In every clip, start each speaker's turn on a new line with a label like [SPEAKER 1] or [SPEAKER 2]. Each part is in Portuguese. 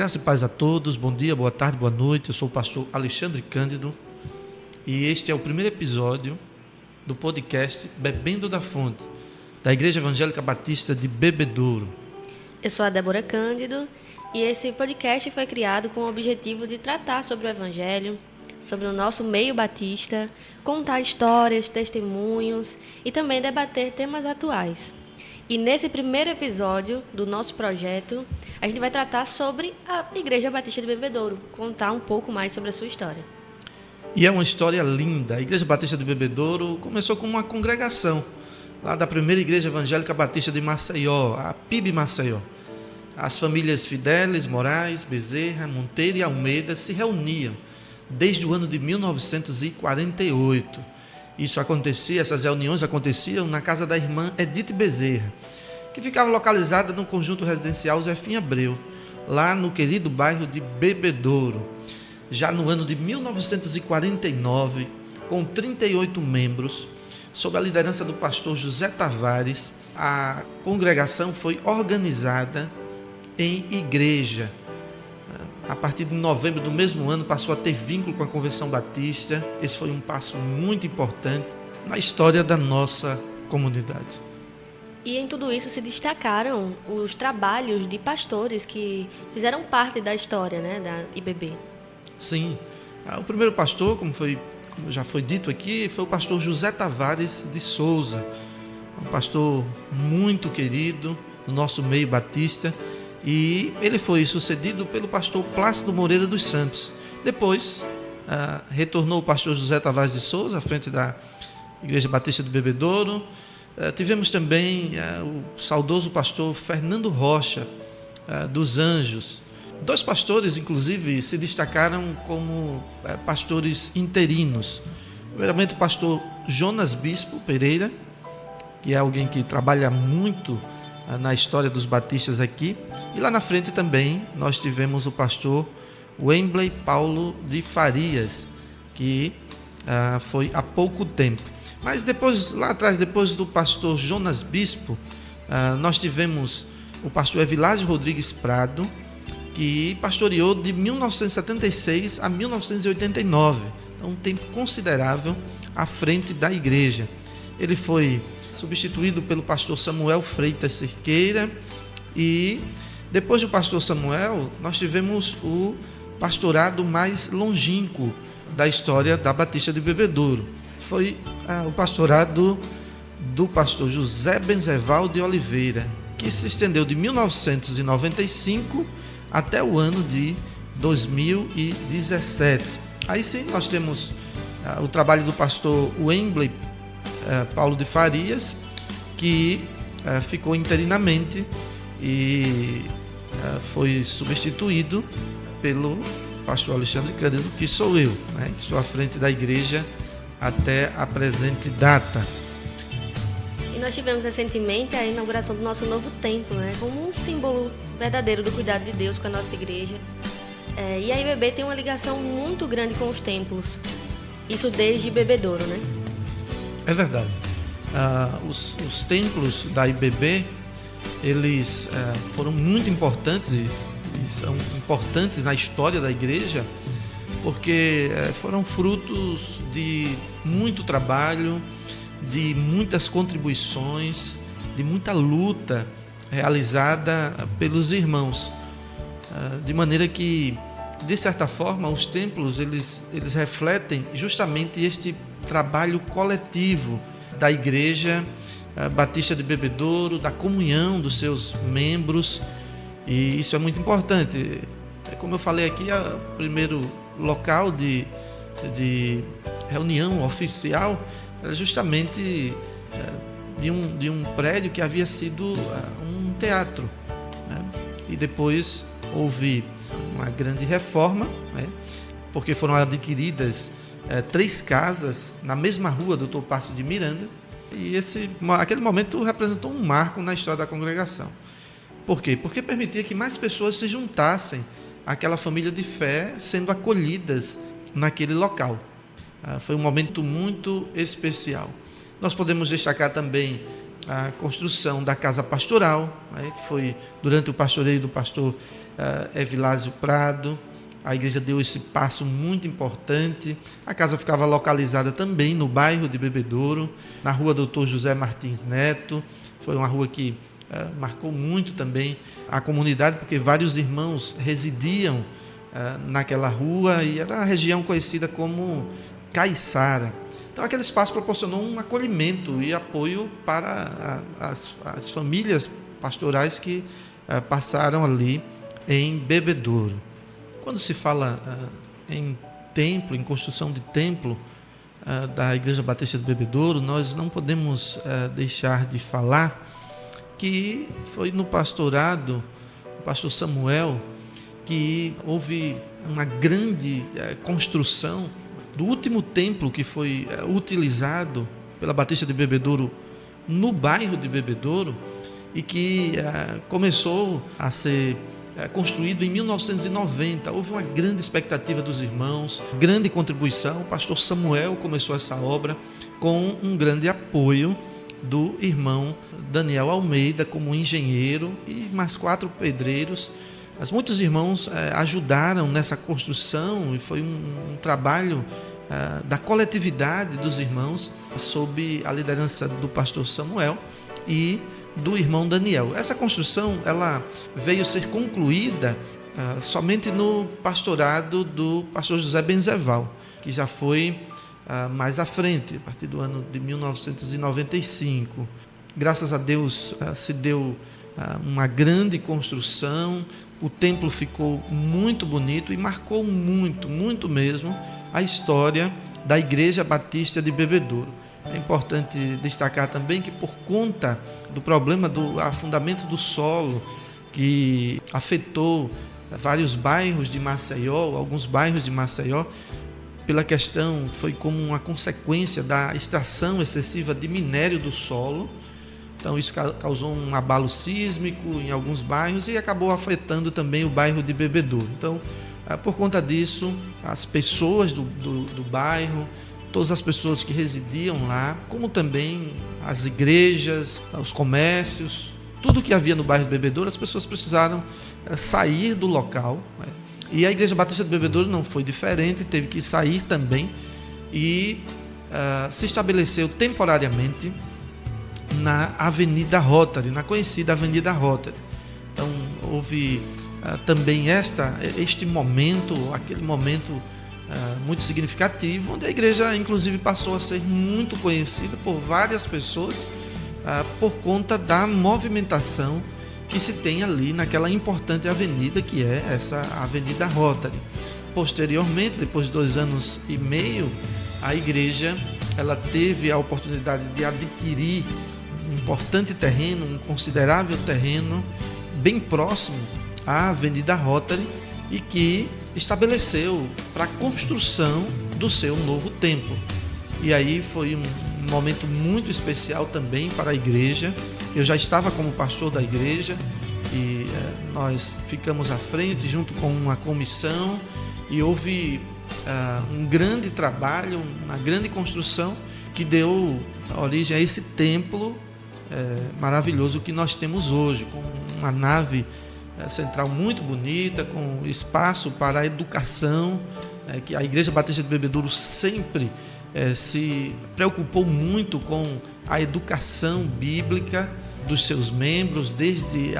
[SPEAKER 1] Graça e paz a todos, bom dia, boa tarde, boa noite. Eu sou o pastor Alexandre Cândido e este é o primeiro episódio do podcast Bebendo da Fonte, da Igreja Evangélica Batista de Bebedouro.
[SPEAKER 2] Eu sou a Débora Cândido e esse podcast foi criado com o objetivo de tratar sobre o Evangelho, sobre o nosso meio batista, contar histórias, testemunhos e também debater temas atuais. E nesse primeiro episódio do nosso projeto, a gente vai tratar sobre a Igreja Batista de Bebedouro, contar um pouco mais sobre a sua história.
[SPEAKER 1] E é uma história linda. A Igreja Batista de Bebedouro começou como uma congregação lá da primeira Igreja Evangélica Batista de Maceió, a PIB Maceió. As famílias Fidelis, Moraes, Bezerra, Monteiro e Almeida se reuniam desde o ano de 1948. Essas reuniões aconteciam na casa da irmã Edith Bezerra, que ficava localizada no conjunto residencial Zefinha Abreu, lá no querido bairro de Bebedouro. Já no ano de 1949, com 38 membros, sob a liderança do pastor José Tavares, a congregação foi organizada em igreja. A partir de novembro do mesmo ano, passou a ter vínculo com a Convenção Batista. Esse foi um passo muito importante na história da nossa comunidade.
[SPEAKER 2] E em tudo isso se destacaram os trabalhos de pastores que fizeram parte da história, da IBB.
[SPEAKER 1] Sim, o primeiro pastor, como já foi dito aqui, foi o pastor José Tavares de Souza, um pastor muito querido no nosso meio batista, e ele foi sucedido pelo pastor Plácido Moreira dos Santos. Depois, retornou o pastor José Tavares de Souza à frente da Igreja Batista do Bebedouro. Tivemos também o saudoso pastor Fernando Rocha, dos Anjos. Dois pastores, inclusive, se destacaram como pastores interinos. Primeiramente, o pastor Jonas Bispo Pereira, que é alguém que trabalha muito na história dos batistas aqui. E lá na frente também nós tivemos o pastor Wembley Paulo de Farias, que foi há pouco tempo. Mas depois, lá atrás, depois do pastor Jonas Bispo, nós tivemos o pastor Evilásio Rodrigues Prado, que pastoreou de 1976 a 1989, um tempo considerável à frente da igreja. Ele foi substituído pelo pastor Samuel Freitas Cerqueira, e depois do pastor Samuel, nós tivemos o pastorado mais longínquo da história da Batista de Bebedouro. Foi o pastorado do pastor José Benzeval de Oliveira, que se estendeu de 1995 até o ano de 2017. Aí sim, nós temos o trabalho do pastor Wembley Paulo de Farias, que ficou interinamente e foi substituído pelo pastor Alexandre Cândido, que sou eu, que estou à frente da igreja até a presente data.
[SPEAKER 2] E nós tivemos recentemente a inauguração do nosso novo templo, como um símbolo verdadeiro do cuidado de Deus com a nossa igreja. E a IBB tem uma ligação muito grande com os templos, isso desde Bebedouro,
[SPEAKER 1] É verdade. Os templos da IBB, eles foram muito importantes e são importantes na história da igreja, porque foram frutos de muito trabalho, de muitas contribuições, de muita luta realizada pelos irmãos, de maneira que, de certa forma, os templos eles refletem justamente este trabalho coletivo da Igreja Batista de Bebedouro, da comunhão dos seus membros, e isso é muito importante. Como eu falei aqui, é o primeiro local de reunião oficial era justamente de um prédio que havia sido um teatro, e depois houve uma grande reforma, porque foram adquiridas 3 casas na mesma rua do Dr. Passo de Miranda, e aquele momento representou um marco na história da congregação. Por quê? Porque permitia que mais pessoas se juntassem àquela família de fé, sendo acolhidas naquele local. Foi um momento muito especial. Nós podemos destacar também a construção da casa pastoral, né, que foi durante o pastoreio do pastor Evilásio Prado. A igreja deu esse passo muito importante. A casa ficava localizada também no bairro de Bebedouro, na rua Doutor José Martins Neto. Foi uma rua que marcou muito também a comunidade, porque vários irmãos residiam naquela rua e era a região conhecida como Caiçara. Então, aquele espaço proporcionou um acolhimento e apoio para as famílias pastorais que passaram ali em Bebedouro. Quando se fala em templo, em construção de templo da Igreja Batista de Bebedouro, nós não podemos deixar de falar que foi no pastorado, o pastor Samuel, que houve uma grande construção do último templo que foi utilizado pela Batista de Bebedouro no bairro de Bebedouro e que começou a ser construído em 1990. Houve uma grande expectativa dos irmãos, grande contribuição. O pastor Samuel começou essa obra com um grande apoio do irmão Daniel Almeida como engenheiro e mais 4 pedreiros. Mas muitos irmãos ajudaram nessa construção e foi um trabalho da coletividade dos irmãos sob a liderança do pastor Samuel e do irmão Daniel. Essa construção ela veio ser concluída somente no pastorado do pastor José Benzeval, que já foi mais à frente, a partir do ano de 1995. Graças a Deus se deu uma grande construção, o templo ficou muito bonito e marcou muito, muito mesmo a história da Igreja Batista de Bebedouro. É importante destacar também que por conta do problema do afundamento do solo que afetou vários bairros de Maceió, alguns bairros de Maceió, pela questão, foi como uma consequência da extração excessiva de minério do solo. Então isso causou um abalo sísmico em alguns bairros e acabou afetando também o bairro de Bebedouro. Então, por conta disso, as pessoas do bairro, todas as pessoas que residiam lá, como também as igrejas, os comércios, tudo que havia no bairro de Bebedouro, as pessoas precisaram sair do local, né? E a Igreja Batista de Bebedouro não foi diferente, teve que sair também e se estabeleceu temporariamente na Avenida Rotary, na conhecida Avenida Rotary. Então houve também este momento, aquele momento muito significativo, onde a igreja inclusive passou a ser muito conhecida por várias pessoas por conta da movimentação que se tem ali naquela importante avenida que é essa Avenida Rotary. Posteriormente, depois de 2 anos e meio, a igreja ela teve a oportunidade de adquirir um importante terreno, um considerável terreno, bem próximo à Avenida Rotary e que estabeleceu para a construção do seu novo templo. E aí foi um momento muito especial também para a igreja. Eu já estava como pastor da igreja e nós ficamos à frente junto com uma comissão e houve um grande trabalho, uma grande construção que deu origem a esse templo maravilhoso que nós temos hoje, com uma nave central muito bonita, com espaço para a educação, que a Igreja Batista de Bebedouro sempre se preocupou muito com a educação bíblica dos seus membros, desde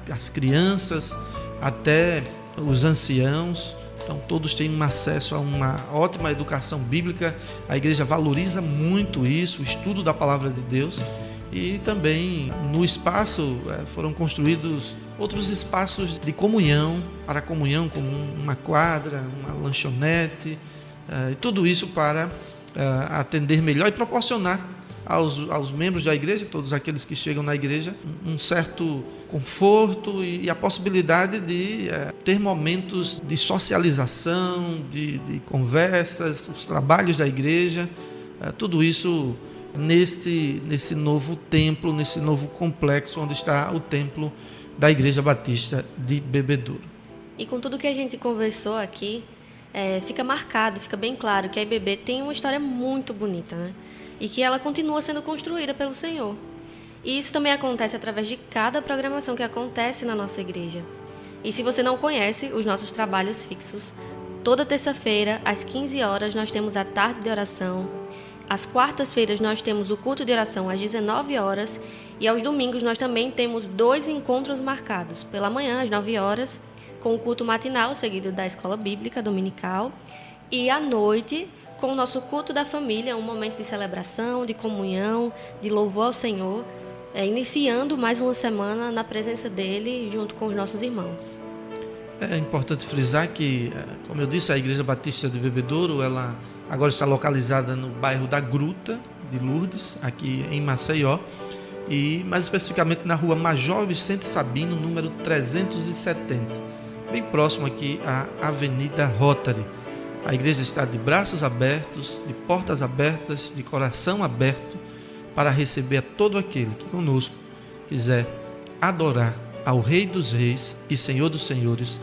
[SPEAKER 1] as crianças até os anciãos. Então todos têm um acesso a uma ótima educação bíblica. A igreja valoriza muito isso, o estudo da palavra de Deus. E também no espaço foram construídos outros espaços de comunhão, para comunhão, como uma quadra, uma lanchonete, e tudo isso para atender melhor e proporcionar aos membros da igreja, todos aqueles que chegam na igreja, um certo conforto e a possibilidade de ter momentos de socialização, de conversas, os trabalhos da igreja, tudo isso nesse novo templo, nesse novo complexo onde está o templo da Igreja Batista de Bebedouro.
[SPEAKER 2] E com tudo que a gente conversou aqui, fica marcado, fica bem claro que a IBB tem uma história muito bonita, né? E que ela continua sendo construída pelo Senhor. E isso também acontece através de cada programação que acontece na nossa igreja. E se você não conhece os nossos trabalhos fixos, toda terça-feira, às 15 horas, nós temos a tarde de oração. Às quartas-feiras, nós temos o culto de oração às 19 horas. E aos domingos, nós também temos 2 encontros marcados. Pela manhã, às 9 horas, com o culto matinal, seguido da escola bíblica dominical. E à noite, com o nosso culto da família, um momento de celebração, de comunhão, de louvor ao Senhor, iniciando mais uma semana na presença dele, junto com os nossos irmãos.
[SPEAKER 1] É importante frisar que, como eu disse, a Igreja Batista de Bebedouro, ela agora está localizada no bairro da Gruta de Lourdes, aqui em Maceió, e mais especificamente na rua Major Vicente Sabino, número 370, bem próximo aqui à Avenida Rotary. A igreja está de braços abertos, de portas abertas, de coração aberto, para receber a todo aquele que conosco quiser adorar ao Rei dos Reis e Senhor dos Senhores,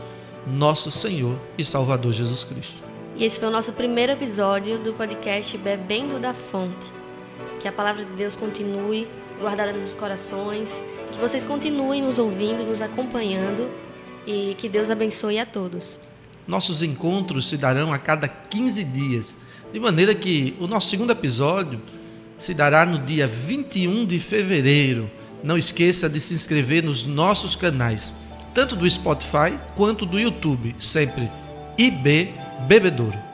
[SPEAKER 1] nosso Senhor e Salvador Jesus Cristo.
[SPEAKER 2] E esse foi o nosso primeiro episódio do podcast Bebendo da Fonte. Que a palavra de Deus continue guardada nos corações, que vocês continuem nos ouvindo, nos acompanhando e que Deus abençoe a todos.
[SPEAKER 1] Nossos encontros se darão a cada 15 dias, de maneira que o nosso segundo episódio se dará no dia 21 de fevereiro. Não esqueça de se inscrever nos nossos canais, tanto do Spotify quanto do YouTube, sempre IB Bebedouro.